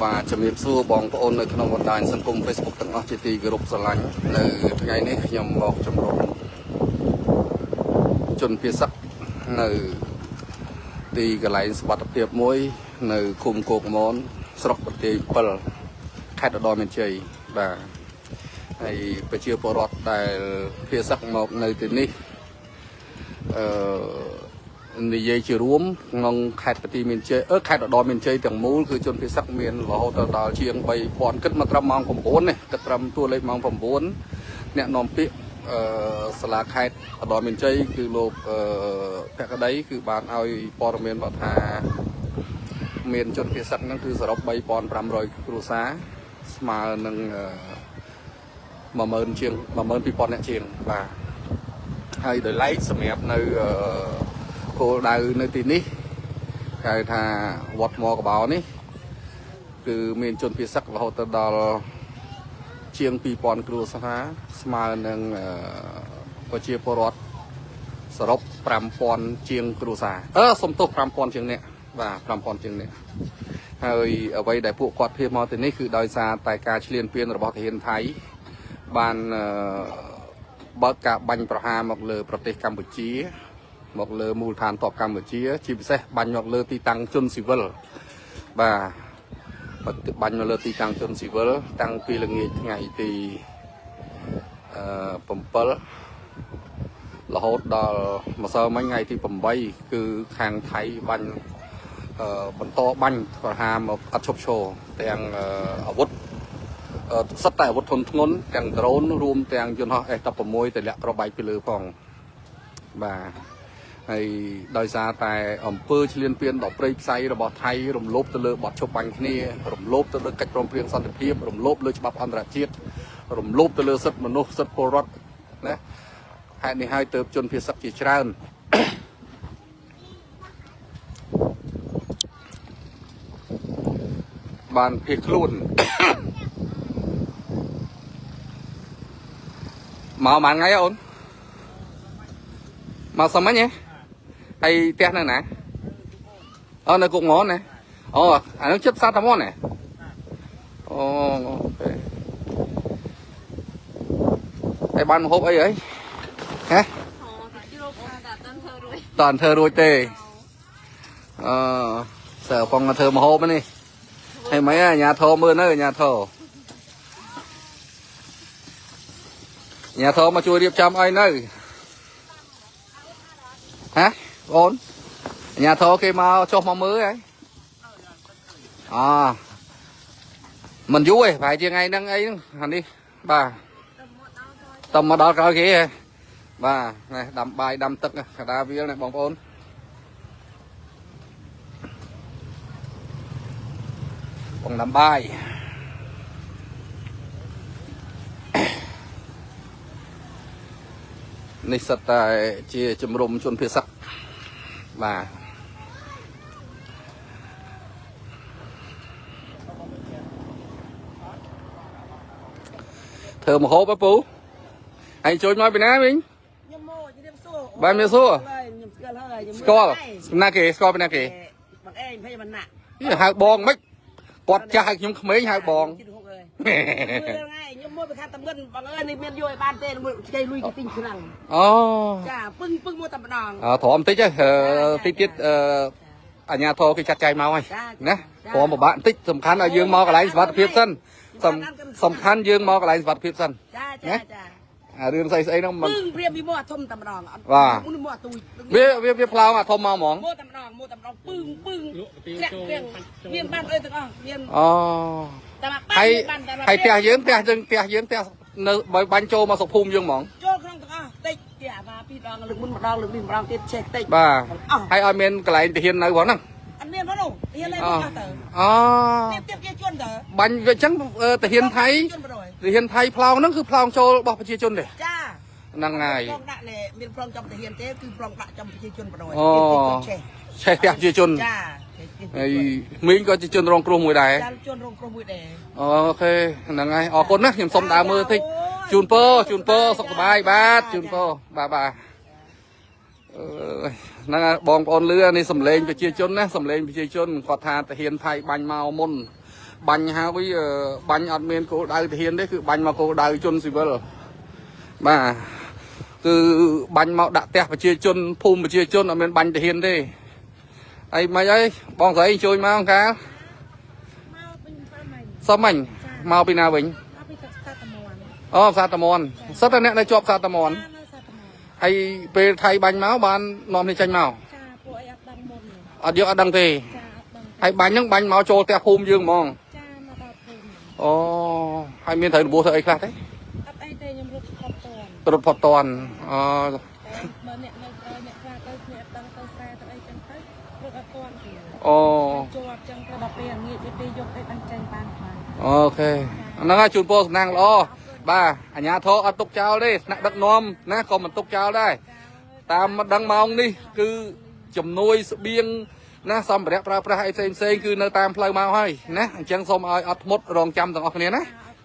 បាទជំរាបសួរបងប្អូននៅក្នុងបណ្ដាញសង្គម Facebook ទាំងអស់ជាទីគោរពស្រឡាញ់នៅថ្ងៃនេះខ្ញុំមកជំរុំជនភៀសសឹកនៅទីកន្លែងសុវត្ថិភាពមួយនៅឃុំគោកមនស្រុកបន្ទាយ7ខេត្តឧត្តរមានជ័យបាទហើយប្រជាពលរដ្ឋដែលភៀសសឹកមកនៅទីនេះនិយាយជារួមក្នុងខេត្តបន្ទាយមានជ័យខេត្តឧត្តរមានជ័យទាំងមូលគឺជនភៀសសឹកមានរហូតដល់ជាង 3000 គិតមកត្រឹមម៉ោង 9 នេះគិតត្រឹមតួលេខម៉ោង 9 អ្នកនាំពាក្យសាលាខេត្តឧត្តរមានជ័យគឺលោកភក្តីគឺបានឲ្យព័ត៌មានថាមានជនភៀសសឹកហ្នឹងគឺសរុប 3500 គ្រួសារស្មើនឹង12000 ជាង 12000 អ្នកជាងបាទហើយដោយឡែកសម្រាប់នៅគោលដៅនៅទីនេះហៅថាវត្តថ្មកបោនេះគឺមានជនភៀសសឹករហូតដល់ជាង 2000 គ្រួសារស្មើនឹងប្រជាពលរដ្ឋសរុប 5000 ជាងគ្រួសារសុំទោស 5000 ជាងអ្នកបាទ5000 ជាងអ្នកហើយអ្វីដែលពួកគាត់ភៀសមកទីនេះគឺដោយសារតែការឈ្លានពានរបស់ទាហានថៃបានបើកការបាញ់ប្រហារមកលើប្រទេសកម្ពុជាមកលើមូលដ្ឋានទ័ពកម្ពុជាជាពិសេសបាញ់មកលើទីតាំងជនស៊ីវិលបាទបាញ់មកលើទីតាំងជនស៊ីវិលតាំងពីល្ងាចថ្ងៃទី7រហូតដល់ម្សិលមិញថ្ងៃទី8គឺខាងថៃបាញ់បន្តបាញ់ប្រហារមកអត់ឈប់ឈរទាំងអាវុធសិតតែអាវុធធុនធ្ងន់ទាំងដ្រូនរួមទាំងយន្តហោះ S16 ទម្លាក់គ្រាប់បែកពីលើផងបាទហើយដោយសារតែអំពើឈ្លានពានដល់ព្រៃផ្សៃរបស់ថៃរំលោភទៅលើបទឈប់បាញ់គ្នារំលោភទៅលើកិច្ចព្រមព្រៀងសន្តិភាពរំលោភលើច្បាប់អន្តរជាតិរំលោភទៅលើសិទ្ធិមនុស្សសិទ្ធិពលរដ្ឋណាហេតុនេះហើយទើបជនភៀសសឹកជាច្រើនបានភៀសខ្លួនមកបានថ្ងៃអូនមកសុំអញហ៎ហើយផ្ទះនៅណានៅគុកងនណាអានោះចិត្តសាតាមនណាតែបានមកហូបអីហ៎ហ៎តើធ្វើរួចទេសើផងធ្វើមកហូបនេះហើយមិនអាញាធរមើលនៅអាញាធរមកជួយរៀបចំអីនៅហ៎បងអាញាធរគេមកចុះមកមើលហ៎មិនយូរទេប្រហែលជាថ្ងៃហ្នឹងអីហ្នឹងអានេះបាទតមកដល់ក្រោយគេហ៎បាទនេះដាំបាយដាំទឹកកដាវាលនេះបងប្អូនបងដាំបាយនេះសិតតែជាជំរុំជនភៀសសឹកបាទធ្វើមហូបហ៎ពូហើយជួយមកពីណាវិញខ្ញុំមកជំរាបសួរបាទជំរាបសួរខ្ញុំស្គាល់ហើយស្គាល់ណាគេស្គាល់ពីណាគេបងឯងភ័យបណ្ណៈហៅបងមិនគាត់ចាស់ឲ្យខ្ញុំក្មេងហៅបងខ្ញុំមកពីខាងតំបន់បងអើយនេះមានយកឲ្យបានទេខ្ចីលុយគេទិញខ្លាំងចាពឹងមកតែម្ដងទ្រាំបន្តិចតិចទៀតអាញាធរគេចាត់ចែងមកហើយណាទ្រាំពិបាកបន្តិចសំខាន់ឲ្យយើងមកកន្លែងសុវត្ថិភាពសិនសំខាន់យើងមកកន្លែងសុវត្ថិភាពសិនចារឿងស្អីហ្នឹងមិនពឹងព្រាមពីមកអាធំតែម្ដងបាទមកអាទូវាផ្លោងអាធំមកហ្មងមកតែម្ដងពឹងធ្លាក់មានបានអីទាំងអស់មានតែមកហើយផ្ទះយើងនៅបាញ់ចូលមកសុខភូមិយើងហ្មងចូលក្នុងទាំងអស់តិចគេអាមកពីរដងលើកមុនម្ដងលើកនេះម្ដងទៀតចេះតិចបាទហើយឲ្យមានកន្លែងទាហាននៅផងហ្នឹងអត់មានផងនោះទាហាននៅអស់ទៅមានទៀតគេជន់ទៅបាញ់វាអញ្ចឹងទាហានថៃផ្លោងហ្នឹងគឺផ្លោងចូលរបស់ប្រជាជនទេចាហ្នឹងហើយប្រងដាក់មានប្រងចំទាហានទេគឺប្រងដាក់ចំប្រជាជនបដ ឆេះផ្ទះប្រជាជនចាហើយមីងក៏ជាជនរងគ្រោះមួយដែរចាជនរងគ្រោះមួយដែរអូខេហ្នឹងហើយអរគុណណាខ្ញុំសុំដើរមើលតិចជូនពរសុខសប្បាយបាទជូនពរបាទហ្នឹងបងប្អូនលឺនេះសំឡេងប្រជាជនណាសំឡេងប្រជាជនគាត់ថាទាហានថៃបាញ់មកមុន bánh ha với bánh ăn miên cô đào thì hiền đấy cứ bánh mà cô đào chôn xì vơ mà cứ bánh mà đã tẹt và chia chôn phum và chia chôn ở bên bánh thì hiền đi ấy mày ấy bong thấy chơi mà không cá sao mình mau bên nào bình sa tà mòn rất là nè đây chọp sa tà mòn hay về thay bánh máu ban nón thì chanh màu ở giữa đằng thì hay bánh những bánh máu trôi tẹt phum dương mong ồ hay miên thấy bố thợ ấy khác đấy rụt phật toàn ồ ok nó ngay chun po năng lo ba ở nhà thọ ở tục chào đi nặng đất nom nè còn mình tục chào đây tam đăng mong đi cứ chùm nuôi sự biên nè xong rồi đẹp ra hay xem cứ nơi tam plei mau hay nè chẳng xong ai ọt một rong trăm thằng ọt này nè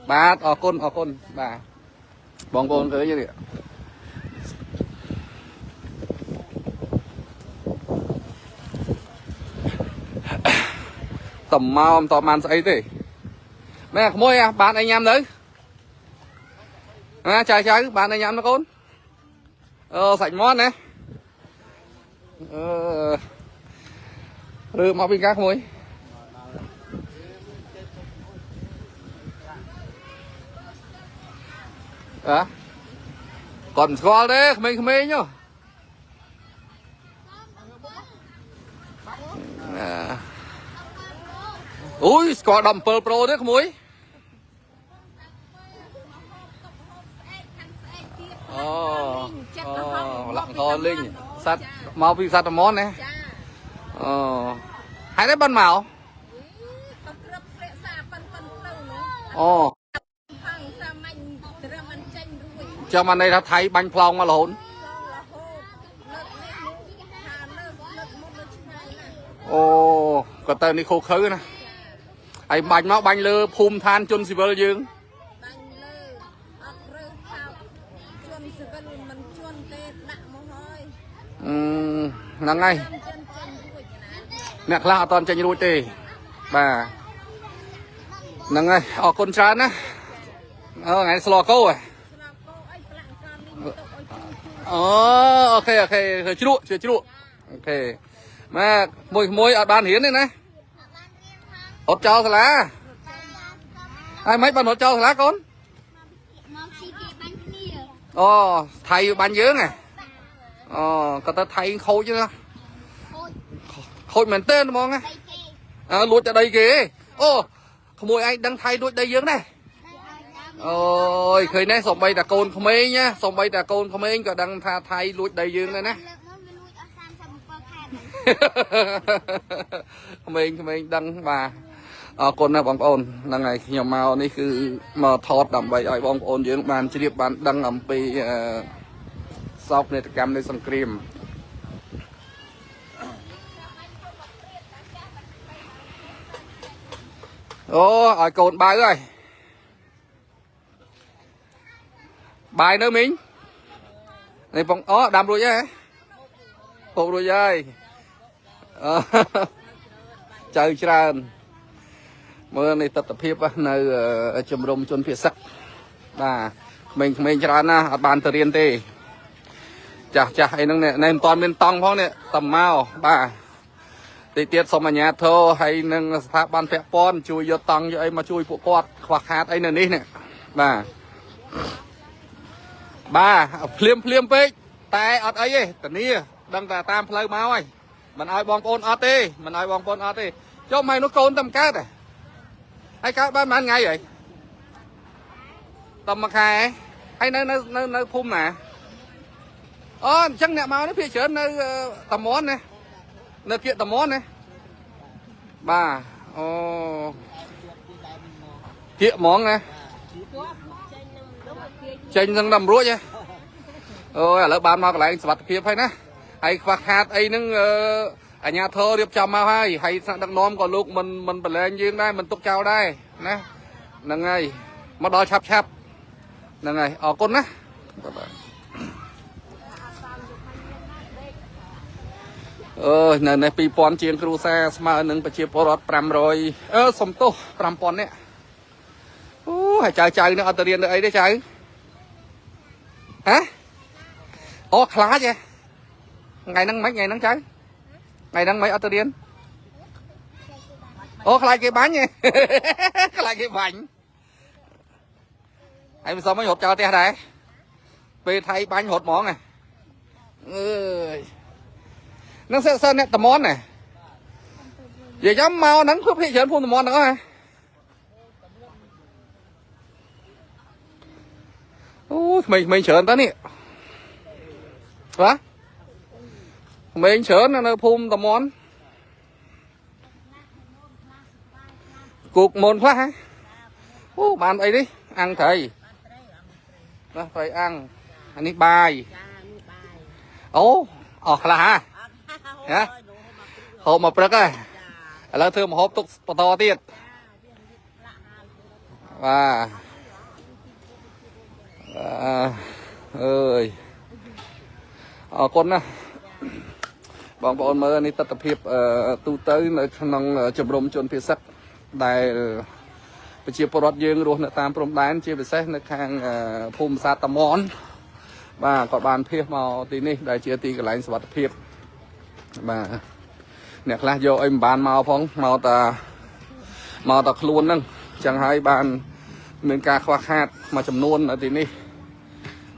ba ở côn bà bong côn tới như vậy tầm mau tầm màn ấy thế nè môi à bạn anh em đấy à, trái bạn anh em nó côn sạch món này mau bên các môi à còn có đấy mình nhá ui có đầm Pearl Pro đấy môi lặng to linh sắt mau bị sắt món này hai đấy ban màu cho mà đây đã thấy bánh phong mà lộn có tên đi khô khứ nè ai bánh nó bánh lơ phum than chôn xì vơ dương là ngay nè là toàn tranh đuôi tê bà là ngay ở con trán á ngày slo câu rồi ok chưa chịu ok mà môi ở bàn hiến này này hột trâu thật lá ai mấy bàn hột trâu thật lá con thầy bàn dướng này có ta thầy khôi chứ khôi mình tên đúng không luộc ở đây kìa không môi anh đang thay đuôi đây dướng này ôi khởi này xong bay là côn không ấy nhá xong bay là côn không ấy có đang thay luộc đây dướng này nè không mình đang bà con là bóng ôn là ngày nhiều màu này cứ mà thọt đầm bày ở bóng ôn dưới bàn chỉ điệp bàn đang làm bị sọc này cam này sân cream ở cồn bài rồi bài nữa mình này bóng đầm rồi chứ phụ rồi chơi chơi tràn mưa này tập hiệp nơi chùm rồng chôn phía sắc và mình tràn ở bàn tự riêng tê chả hay năng này nem toàn bên tông phong này tầm mau bà thì tiết xong mà nhà thơ hay năng phát ban phép con chui vô tông cho ấy mà chui phụ quạt hoặc hạt ấy nè nè bà phliêm bếch tay ọt ấy tận đi đang là tam plei máu ấy mình ai bong ôn ọt đi cho mày nó côn tầm cát này hay cá bán ngay vậy tầm mặc hai hay nơi phun nè chắc nè máu nó phía trên nơi tầm món này nơi kia tầm món này bà kia món này chênh sang nằm ruột chứ lỡ bán mà lại sạch kia phải nè hay phạt hạt ấy nâng ở nhà thơ điệp chồng mau hay đăng nóm còn lúc mình bật lên dương đây mình tục chào đây nè là ngay mà đòi chắp là ngay con nè ในปีปอนเจียงครูแซ่สมาหนึ่งประเชียปรอด500สมโต5ปอนเนี่ยโอ้ให้ใจเนี่ยเอาตะเรียนไอ้ได้ใจฮะอ๋อคลาใช่ngày nắng mấy ngày nắng trái ngày nắng mấy ở tờ điên ô khai cái bánh nha khai cái bánh anh sao mới hộp cho te đây về thay bánh hộp món này nó sẽ sơn tầm món này vậy chấm mau nắng khớp thị trấn phun tầm món nữa hả mình trởn tới nè hả mình trởn nó phun tầm món cuộc môn quá hả bạn ấy đi ăn thầy đó phải ăn anh ấy bài ố là hả hả hộp một rực à là thưa một hộp tục to tiệt và ơi con nè bọn mơ này tập hiệp tu tới nơi năng chụp rôm chôn phía sắc đài chia prot dương luôn là tam prom đán chia về xét nơi khang phum sa tầm món và có bàn phiệp màu tí này đại chia tí cái lạnh sập phiệp và nẹt là do em bàn màu phong màu ta luôn nâng chẳng hai bàn mình ca khoa hạt mà chấm luôn ở tí này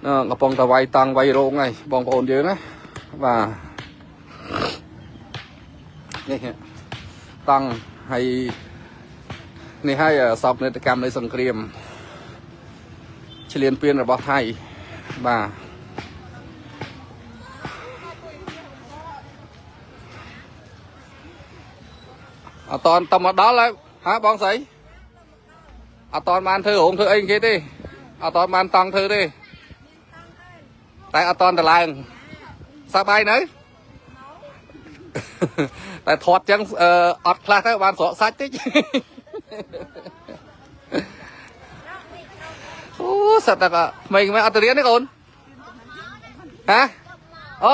ngọc bông ta vay tăng vay rong này bông ổn dưới á và đây tăng hayนี่ให้สอบในกิจกรรมในสังเกตเฉลียนเปลี่ยนระบบไทยบ่าตอนตมาđóแล้วฮะบองใสตอนมันเธอองเธอเองคิดดิตอนมันตังเธอดิแต่ตอนแต่ลายสบายเนอะแต่ถอดจังอัดคลาสให้วันสอสัจจิโอ้สัตว์แต่ก็mình mới ăn từ điên đấy con hả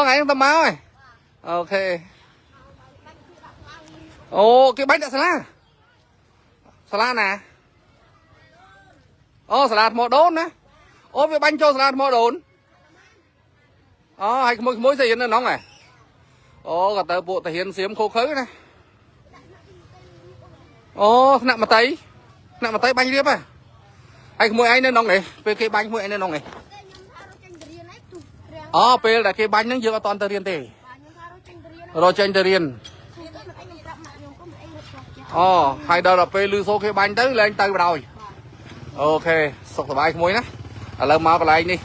ngày tao máu rồi ok ô cái bánh đã salad nè salad mò đốn nè cái bánh cho salad mò đốn hay mối gì nó nóng này cả tờ bộ thể hiện xiêm khô khứ này nặng mà tay bánh riếp à anh mua anh nên nong này về cái bánh mua anh nên nong này về là cái bánh nó dựa toàn tờ riêng tề rồi trên tờ riêng hay đâu là về lưu số cái bánh tới lên tay rồi ok sọc tờ bánh muối nè lần mau lại đi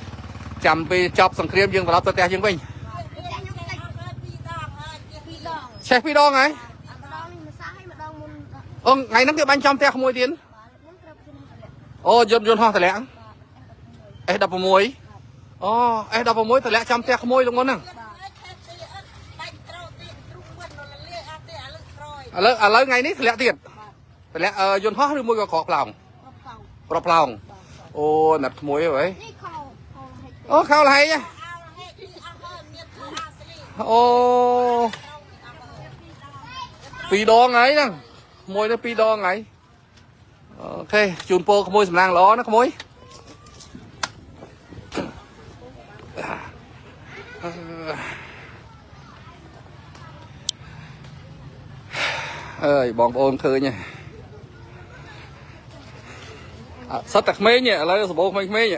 chăm về chọc sòng cream dương vào tờ tè dương bình chef phi đo này ngày nắng cái bánh trong te không mua tiền dồn hoa thật lẽ đập vào muối đập vào muối thật lẽ trong te không mua luôn ngon nè lấy ngày ní thật lẽ tiền thật lẽ dồn hoa được mua cái cọp lòng nặt muối vậy khao là hay nha pi đo ngay nè muối nó pi đo ngay ok chun po khmôi sầm lang ló nó khmôi ơi bong ôn khơi nha sắt tạc mê nhỉ lấy số bông mê nhỉ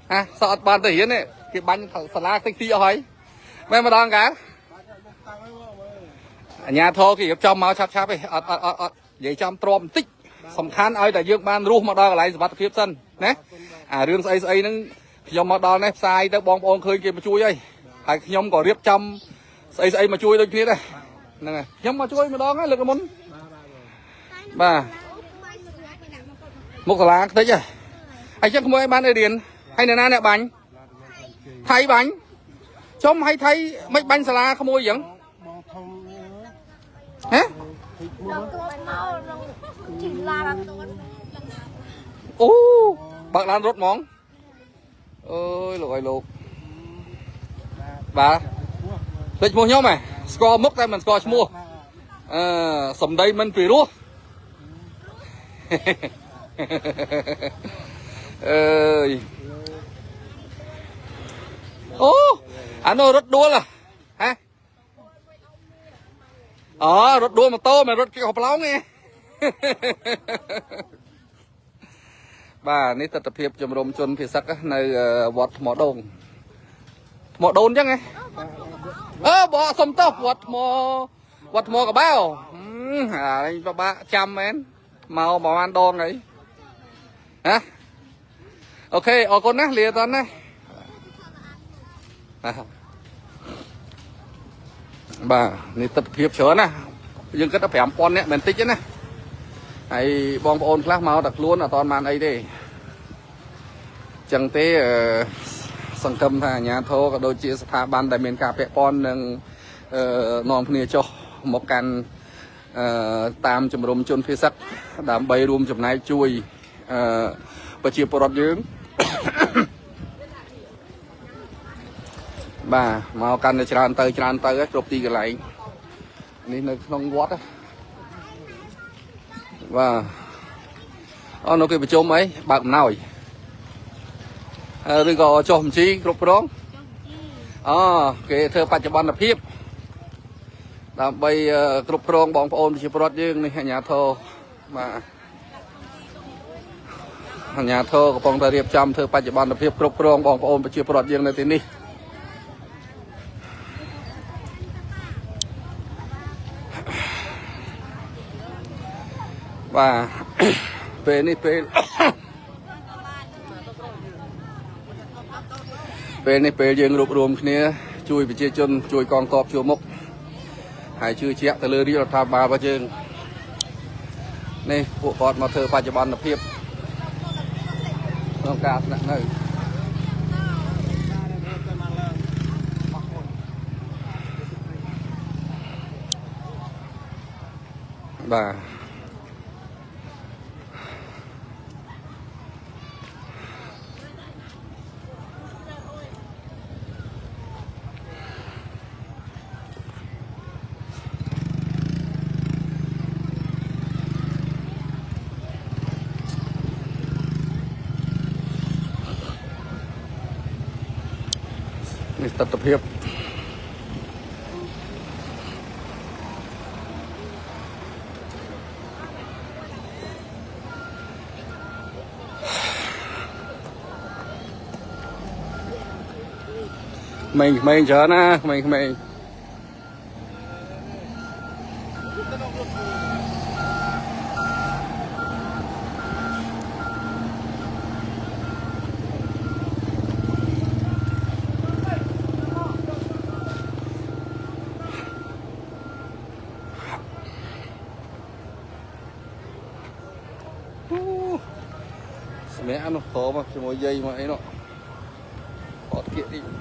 ha sao ban thể hiện này cái bánh salad tinh ti hỏi mẹ mà đong cả nhà thô thì trong máu chắp đi vậy trong trộm tíchสำคัญเอาแต่ยืมบ้านรู้มาดออะไรสบัดเพียบสั้นนะเรื่องไอ้นึงยมมาดอในทรายแต่บองบองเคยเก็บมาช่วยไอ้ไอ้ยมก็เรียบจำไอ้มาช่วยด้วยนี่ได้นั่นไงยมมาช่วยมาดองไงเลยกระมุนมามุกสลากthấy chưaไอ้chắc mua bán ở điền hay là nè bánh thay bánh trong hay thay mấy bánh salad không mua gì vậy hả bác làm rốt món ơi lội lục bà លេចឈ្មោះខ្ញុំហ៎ស្គាល់មុខតែមិនស្គាល់ឈ្មោះសំដីមិនពីរោះអើយអូអានោះរត់ដួលហ៎អូរត់ដួលម៉ូតូមិនរត់ជិះប្រឡងទេបាទនេះទស្សនវិជ្ជាជំរំជនភិសឹកនៅវត្តថ្មដូនអញ្ចឹងហ៎បកសុំតោះវត្តថ្មកបៅហើយបបាក់ចាំមែនមកប្រហែលដងអីហ៎អូខេអរគុណណាលាតណាបាទនេះទស្សនវិជ្ជាច្រើនណាយើងគិតថា 5,000 នាក់មិនតិចទេណាហើយបងប្អូនខ្លះមកតែខ្លួនអត់តាន់បានអីទេចឹងទេសង្ឃឹមថាអាជ្ញាធរក៏ដូចជាស្ថាប័នដែលមានការពាក់ព័ន្ធនឹងនាំគ្នាចុះមកកាន់តាមជំរំជនភិសឹកដើម្បីរួមចំណែកជួយប្រជាពលរដ្ឋយើងបាទមកកាន់តែច្រើនទៅគ្រប់ទីកន្លែងនេះនៅក្នុងវត្តបាទនៅគេប្រជុំអីបើកអំណោយឬក៏ចុះបញ្ជីគ្រប់គ្រងគេធ្វើបច្ចុប្បន្នភាពដើម្បីគ្រប់គ្រងបងប្អូនប្រជាពលរដ្ឋយើងនេះអាជ្ញាធរបាទអាជ្ញាធរកំពុងតែរៀបចំធ្វើបច្ចុប្បន្នភាពគ្រប់គ្រងបងប្អូនប្រជាពលរដ្ឋយើងនៅទីនេះបាទពេលនេះពេលយើងរួបរวมគ្នាជួយប្រជាជនជួយកងទ័ពជួរមុខហើយជឿជាក់ទៅលើរាជរដ្ឋាភិបាលរបស់យើងនេះពួកគាត់មកធ្វើបច្ចុប្បន្នភាពក្នុងការស្នាក់នៅបាទនេះទស្សនភាពក្មេងច្រើនណាក្មេងសម្រាប់នោះតមកជាមួយយាយមកអីនោះអត់គៀកទីហ្ន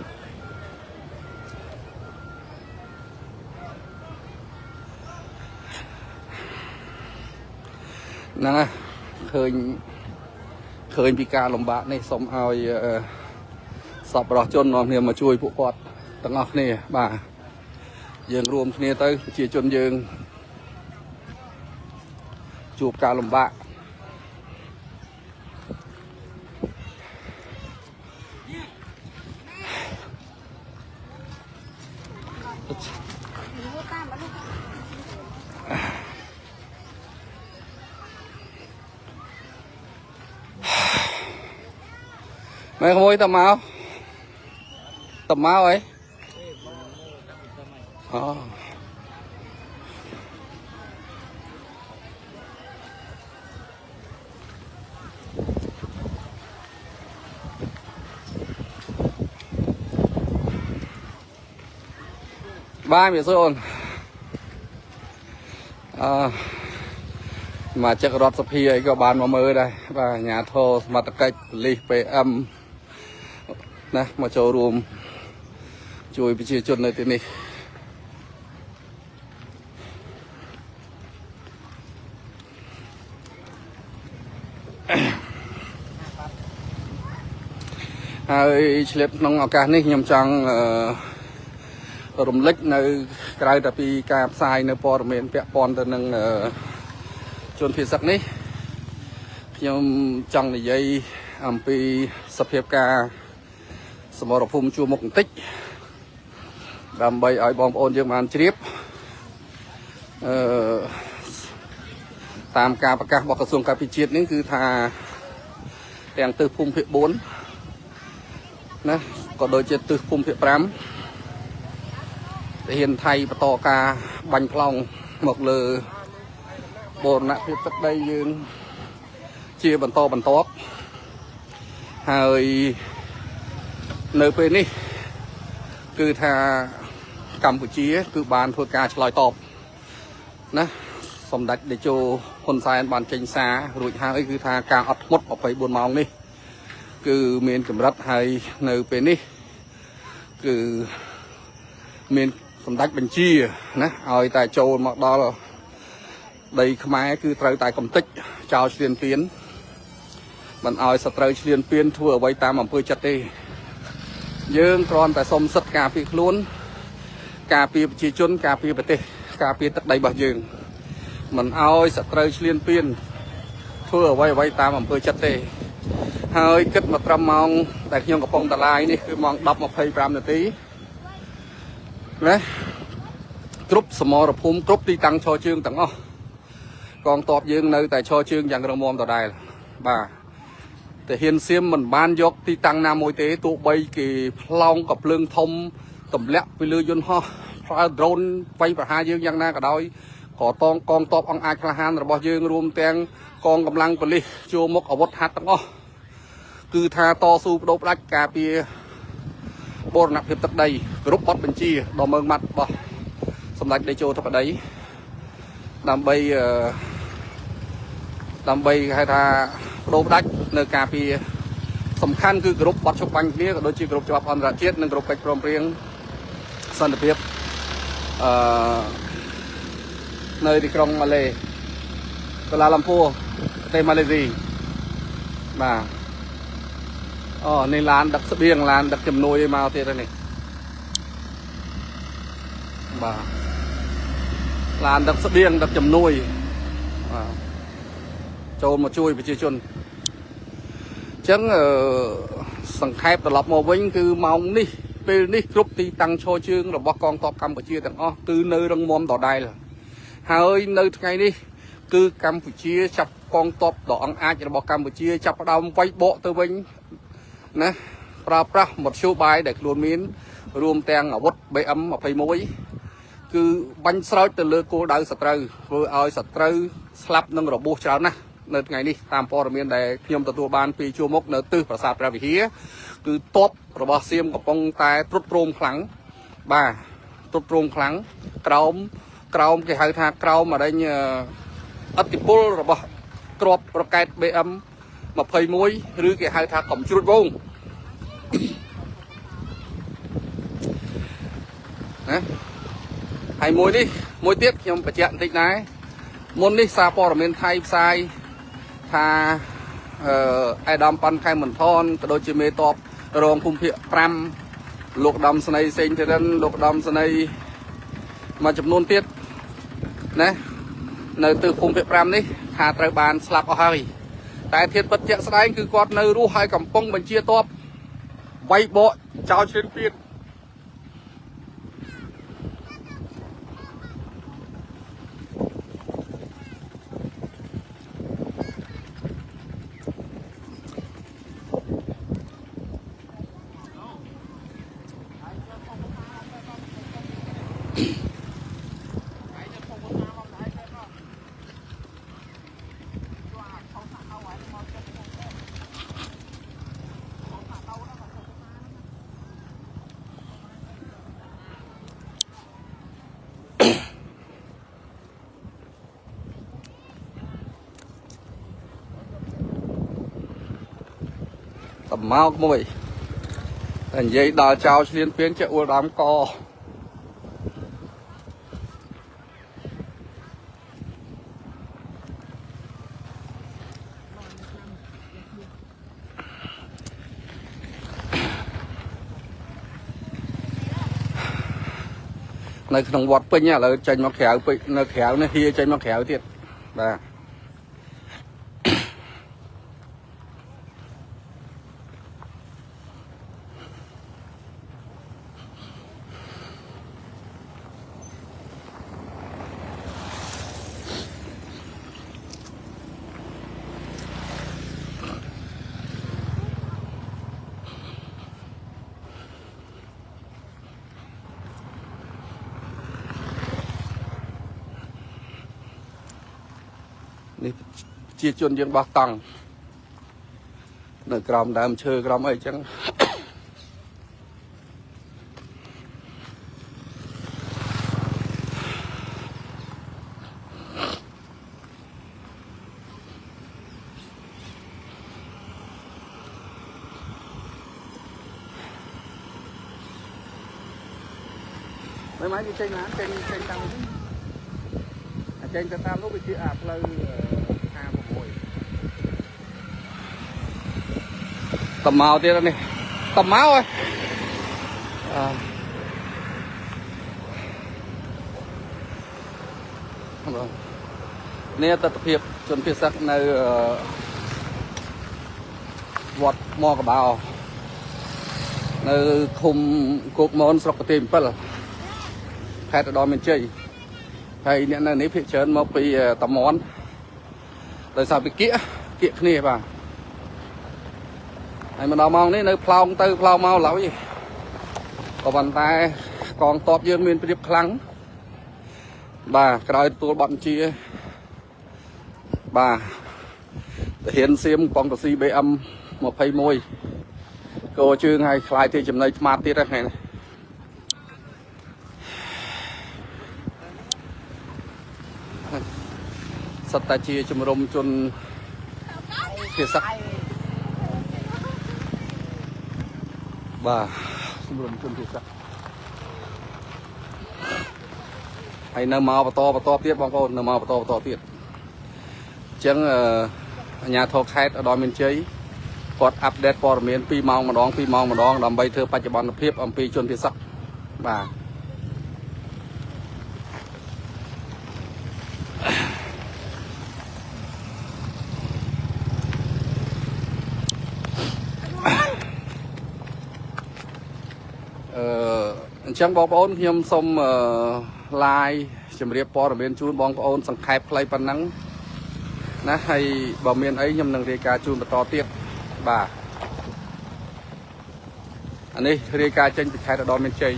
ឹងហើយឃើញពីការលំបាកនេះសូមឲ្យសប្បុរសជននាំគ្នាមកជួយពួកគាត់ទាំងអស់គ្នាបាទយើងរួមគ្នាទៅប្រជាជនយើងជួបការលំបាកម៉ែក្មួយតមកអីបាទមានសួរអូនមកចក្ររដ្ឋសភាអីក៏បានមកមើលដែរបាទអាជ្ញាធរសមត្ថកិច្ចប៉ូលីស PM ណាមកចូលរួមជួយប្រជាជននៅទីនេះហើយឆ្លៀតក្នុងឱកាសនេះខ្ញុំចង់ រំលឹកនៅក្រៅតែពីការផ្សាយនៅព័ត៌មានពាក់ព័ន្ធទៅនឹងជនភៀសសឹកនេះខ្ញុំចង់និយាយអំពីសភាពការសមរភូមិជួរមុខបន្តិចដើម្បីឲ្យបងប្អូនយើងបានជ្រាបតាមការប្រកាសរបស់ក្រសួងការពារជាតិនេះគឺថាទាំងទិសភូមិភាគ4ណាក៏ដូចជាទិសភូមិភាគ5ទាហានថៃបន្តការបាញ់ប្លង់មកលើបូរណភាពទឹកដីយើងជាបន្តបន្ទាប់ហើយនៅពេលនេះគឺថាកម្ពុជាគឺបានធ្វើការឆ្លើយតបណាសម្ដេចតេជោហ៊ុនសែនបានចេញសាររួចហើយគឺថាការអត់ធ្មត់24ម៉ោងនេះគឺមានកម្រិតហើយនៅពេលនេះគឺមានសម្ដេចបញ្ជាណាឲ្យតែចូលមកដល់ដីខ្មែរគឺត្រូវតែកំទេចចោលឈ្លានពានមិនឲ្យសត្រូវឈ្លានពានធ្វើអ្វីតាមអំពើចិត្តទេយើងគ្រាន់តែសុំសិទ្ធិការពារខ្លួនការពារប្រជាជនការពារប្រទេសការពារទឹកដីរបស់យើងមិនឲ្យសត្រូវឈ្លានពានធ្វើអ្វីតាមអំពើចិត្តទេហើយគិតមកត្រឹមម៉ោងដែលខ្ញុំកំពុងតឡាយនេះគឺម៉ោង 10:25 នាទីណាគ្រប់សមរភូមិគ្រប់ទីតាំងឈរជើងទាំងអស់កងទ័ពយើងនៅតែឈរជើងយ៉ាងរឹងមាំដដែលបាទតែហ៊ានសៀមមិនបានយកទីតាំងណាមួយទេទោះបីគេផ្លោងកភ្លើងធំទម្លាក់ពីលើយន្តហោះប្រើ drone វាយប្រហារយើងយ៉ាងណាក៏ដោយក៏កងទ័ពអង្គអាចក្លាហានរបស់យើងរួមទាំងកងកម្លាំងប៉ូលីសជួរមុខអាវុធហត្ថទាំងអស់គឺថាតស៊ូបដូរផ្ដាច់ការពារបូរណភាពទឹកដីគ្រប់បទបញ្ជាដ៏ម៉ឺងម៉ាត់របស់សម្ដេចតេជោធិបតីដើម្បីហៅថាបដូរផ្ដាច់នៅការពារសំខាន់គឺគ្រប់បទជប់បាញ់គ្នាក៏ដូចជាគ្រប់ច្បាប់អន្តរជាតិនិងគ្រប់កិច្ចព្រមព្រៀងសន្តិភាពនៅទីក្រុងម៉ាឡេកូឡាឡាំពួរប្រទេសម៉ាឡេស៊ីបាទអូនេះឡានដឹកស្បៀងឡានដឹកជំនួយឲ្យមកទៀតហើយនេះបាទឡានដឹកស្បៀងដឹកជំនួយបាទចូលមកជួយប្រជាជនអញ្ចឹងសង្ខេបត្រឡប់មកវិញគឺម៉ោងនេះពេលនេះគ្រប់ទីតាំងឈរជើងរបស់កងទ័ពកម្ពុជាទាំងអស់គឺនៅរឹងមាំដដែលហើយនៅថ្ងៃនេះគឺកម្ពុជាចាប់កងទ័ពដ៏អង្អាចរបស់កម្ពុជាចាប់ផ្ដើមវាយបកទៅវិញណាប្រើប្រាស់មធ្យោបាយដែលខ្លួនមានរួមទាំងអាវុធ BM21 គឺបាញ់ស្រោចទៅលើគោលដៅសត្រូវធ្វើឲ្យសត្រូវស្លាប់និងរបួសច្រើនណាស់នៅថ្ងៃនេះតាមព័ត៌មានដែលខ្ញុំទទួលបានពីជួរមុខនៅទិសប្រាសាទព្រះវិហារគឺទ័ពរបស់សៀមកំពុងតែត្រុតត្រោមខ្លាំងបាទត្រុតត្រោមខ្លាំងក្រោមគេហៅថាក្រោមអរិញអធិពលរបស់គ្រាប់រ៉ុកែត BM21 ឬគេហៅថាកំជ្រួតវងណាហើយមួយទៀតខ្ញុំបញ្ជាក់បន្តិចដែរមុននេះសារព័ត៌មានថៃផ្សាយថាអេដាមប៉ាន់ខេមមិនថនក៏ដូចជាមេតបរងភូមិភាគ5លោកដំស្នីសេងធីរិនលោកដំស្នីមួយចំនួនទៀតណានៅទិសភូមិភាគ5នេះថាត្រូវបានស្លាប់អស់ហើយតែធៀបពិតជាក់ស្ដែងគឺគាត់នៅរស់ហើយកំពុងបញ្ជាតបវាយបកចោលឈ្លានពានតមកមួយតែនិយាយដល់ចោលឈ្លានពានជាអ៊ូលដើមក nơi trong vọt pin nha là tranh mắc khéo nơi khéo này kia tranh mắc khéo thiệt vàนี่chia chun dương bạc tăng nơi cầm đam chơi cầm ấy chẳng mấy máy đi trên lá trên tăng trên tam lúc bị chia ạp lên hà một hồi tầm màu tiên này tầm máu ơi nè tập hiệp chuẩn bị sắc nơi vọt mò cả bào nơi khum cột món sọc tìm phải là hai đo mình chơi hay nên là nếu phía trên mà bị tầm món tại sao bị kia này bà này mà nó mong đấy nơi plau tư plau mau lắm gì có bàn tay còn tọt dương miền điệp khăng bà cái tôi bọn chia bà hiện xem con tàu si bê âm một phay môi cô chương hay khai thì chừng này mà tiết này sắt ta chia chùm rôm chun kia sắc bà chùm rôm chun kia sắc hay nơ màu và to tiếp bong con nơ màu và to tiếp chẳng nhà thọ khai ở đó miền chơi còn update for miền pi màu mà đón làm bay thưa ba chục bàn phiếp âm pi chun kia sắc bà chẳng bong ôn nhom xôm like chấm riệp po ở bên chun bong ôn sang khai play pan nắng na hay bảo miền ấy nhom nâng rê chun to tiết bà anh đi rê ca trên bị khai ở đó miền chơi